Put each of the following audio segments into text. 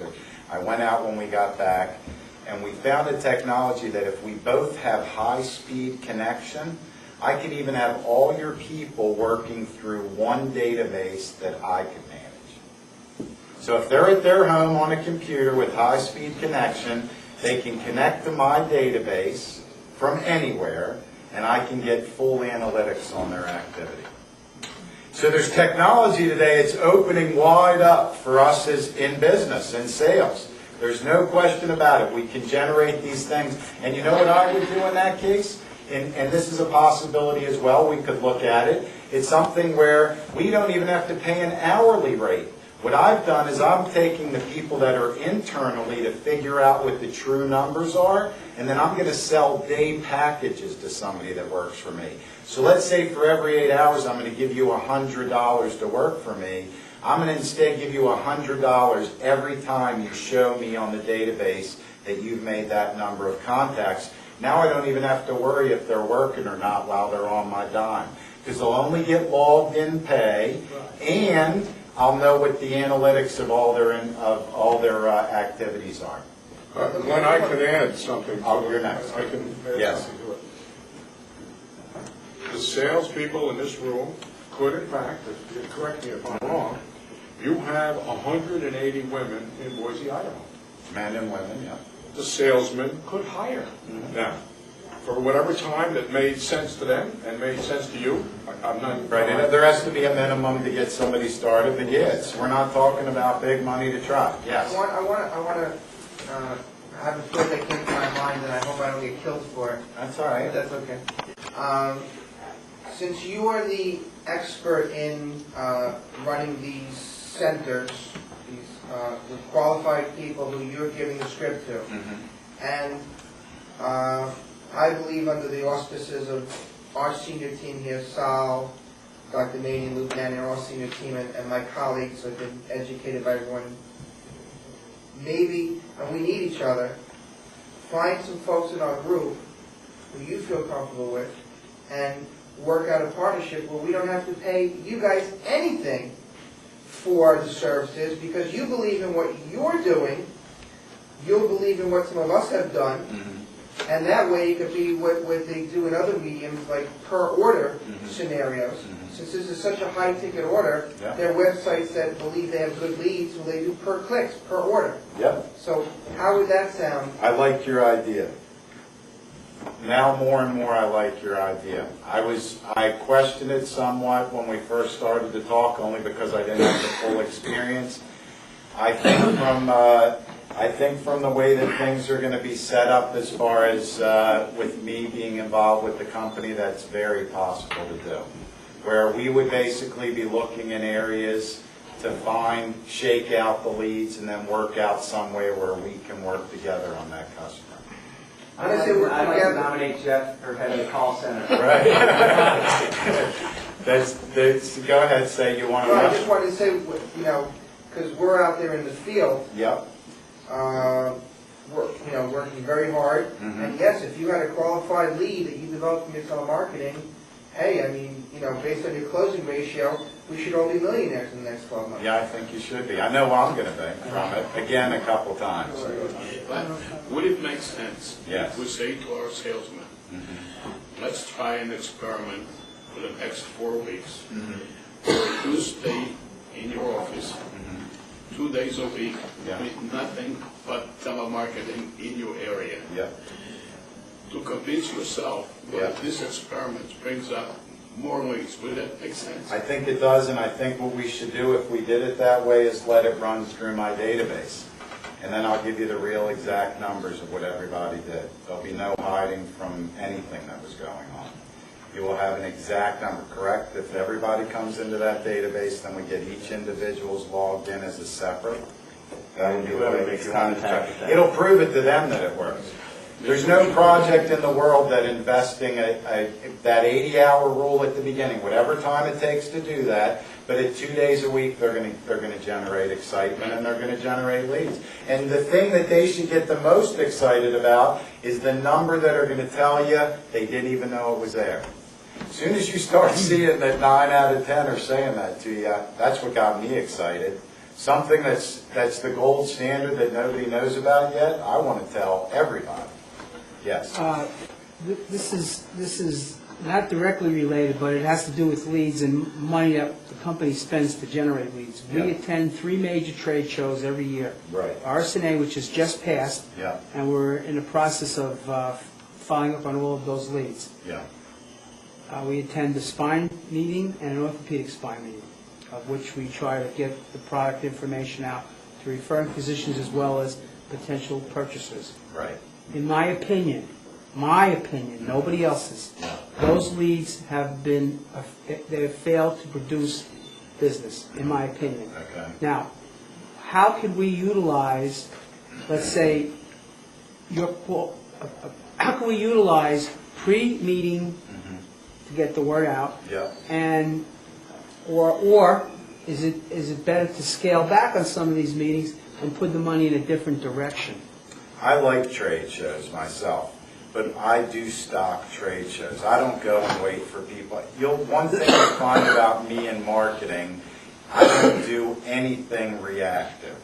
director. I went out when we got back, and we found a technology that if we both have high-speed connection, I can even have all your people working through one database that I could manage. So if they're at their home on a computer with high-speed connection, they can connect to my database from anywhere, and I can get full analytics on their activity. So there's technology today, it's opening wide up for us as in business, in sales. There's no question about it. We can generate these things. And you know what I would do in that case? And this is a possibility as well, we could look at it. It's something where we don't even have to pay an hourly rate. What I've done is I'm taking the people that are internally to figure out what the true numbers are, and then I'm going to sell day packages to somebody that works for me. So let's say for every 8 hours I'm going to give you $100 to work for me. I'm going to instead give you $100 every time you show me on the database that you've made that number of contacts. Now I don't even have to worry if they're working or not while they're on my dime, because they'll only get logged in pay, and I'll know what the analytics of all their activities are. When I can add something. You're next. I can add Yes. something to it. The salespeople in this room could, in fact, if you correct me if I'm wrong, you have 180 women in Boise, Idaho. Men and women, yeah. The salesman could hire them for whatever time that made sense to them and made sense to you. I'm not Right, and there has to be a minimum to get somebody started, but yes, we're not talking about big money to try. Yes. I want to have a thought that came to my mind, and I hope I don't get killed for it. That's all right. That's okay. Since you are the expert in running these centers, the qualified people who you're giving the script to, and I believe under the auspices of our senior team here, Sal, Dr. Nady, Luke Nanny, our senior team, and my colleagues have been educated by everyone, maybe, and we need each other, find some folks in our group who you feel comfortable with, and work out a partnership where we don't have to pay you guys anything for the services, because you believe in what you're doing, you'll believe in what some of us have done, and that way it could be what they do in other mediums, like per order scenarios. Since this is such a high ticket order, there are websites that believe they have good leads, so they do per clicks, per order. Yep. So how would that sound? I like your idea. Now more and more I like your idea. I questioned it somewhat when we first started to talk, only because I didn't have the full experience. I think from the way that things are going to be set up as far as with me being involved with the company, that's very possible to do. Where we would basically be looking in areas to shake out the leads and then work out some way where we can work together on that customer. I'd like to nominate Jeff for head of the call center. Right. Go ahead, say you want to. Well, I just wanted to say, because we're out there in the field. Yep. Working very hard. And yes, if you had a qualified lead that you developed from your telemarketing, hey, I mean, based on your closing ratio, we should all be millionaires in the next 12 months. Yeah, I think you should be. I know I'm going to be from it. Again, a couple times. But would it make sense Yes. if we say to our salesmen, let's try an experiment for the next 4 weeks, where you stay in your office 2 days a week with nothing but telemarketing in your area. Yep. To convince yourself that this experiment brings up more leads. Would that make sense? I think it does, and I think what we should do if we did it that way is let it run through my database. And then I'll give you the real exact numbers of what everybody did. There'll be no hiding from anything that was going on. You will have an exact number, correct? If everybody comes into that database, then we get each individual's logged in as a separate. That would be the way it's done. It'll prove it to them that it works. There's no project in the world that investing that 80-hour rule at the beginning, whatever time it takes to do that, but at 2 days a week they're going to generate excitement and they're going to generate leads. And the thing that they should get the most excited about is the number that are going to tell you they didn't even know it was there. As soon as you start seeing that 9 out of 10 are saying that to you, that's what got me excited. something that's the gold standard that nobody knows about yet, I want to tell everybody. Yes. This is not directly related, but it has to do with leads and money that the company spends to generate leads. We Yeah. attend 3 major trade shows every year. Right. RSNA, which has just passed, Yeah, and we're in the process of following up on all of those leads. yeah. We attend the spine meeting and an orthopedic spine meeting, of which we try to get the product information out to referring physicians as well as potential purchasers. Right. In my opinion, nobody else's, those leads have been, they have failed to produce business, in my opinion. Okay. Now, how could we utilize, let's say, how can we utilize pre-meeting to get the word out? Yeah. And, or is it better to scale back on some of these meetings and put the money in a different direction? I like trade shows myself, but I do stock trade shows. I don't go and wait for people. One thing you find about me in marketing, I don't do anything reactive.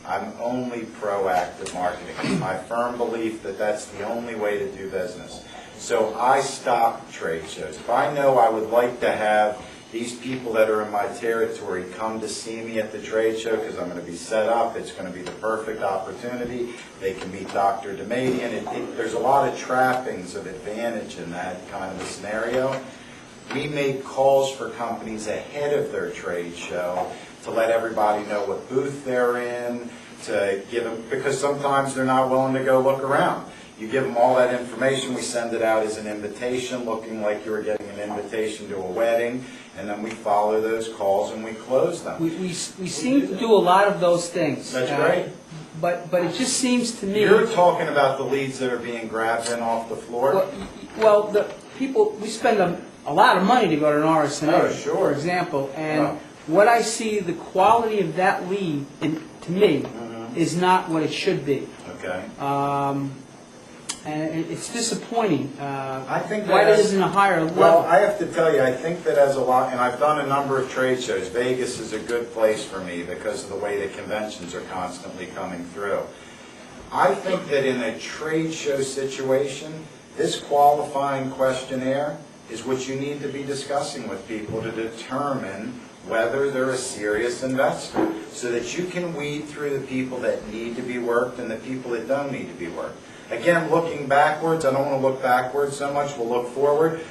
I'm only proactive marketing. It's my firm belief that that's the only way to do business. So I stock trade shows. If I know I would like to have these people that are in my territory come to see me at the trade show because I'm going to be set up, it's going to be the perfect opportunity. They can meet Dr. Damadian. There's a lot of trappings of advantage in that kind of a scenario. We make calls for companies ahead of their trade show to let everybody know what booth they're in, to give them, because sometimes they're not willing to go look around. You give them all that information, we send it out as an invitation, looking like you were getting an invitation to a wedding, and then we follow those calls and we close them. We seem to do a lot of those things. That's right. But it just seems to me... You're talking about the leads that are being grabbed in off the floor? Well, the people, we spend a lot of money to go to an RSNA, Oh, sure. for example, and Wow. what I see, the quality of that lead, to me, is not what it should be. Okay. And it's disappointing. I think Why that it isn't a higher level. Well, I have to tell you, I think that as a lot, and I've done a number of trade shows. Vegas is a good place for me because of the way the conventions are constantly coming through. I think that in a trade show situation, this qualifying questionnaire is what you need to be discussing with people to determine whether they're a serious investor, so that you can weed through the people that need to be worked and the people that don't need to be worked. Again, looking backwards, I don't want to look backwards so much, we'll look forward.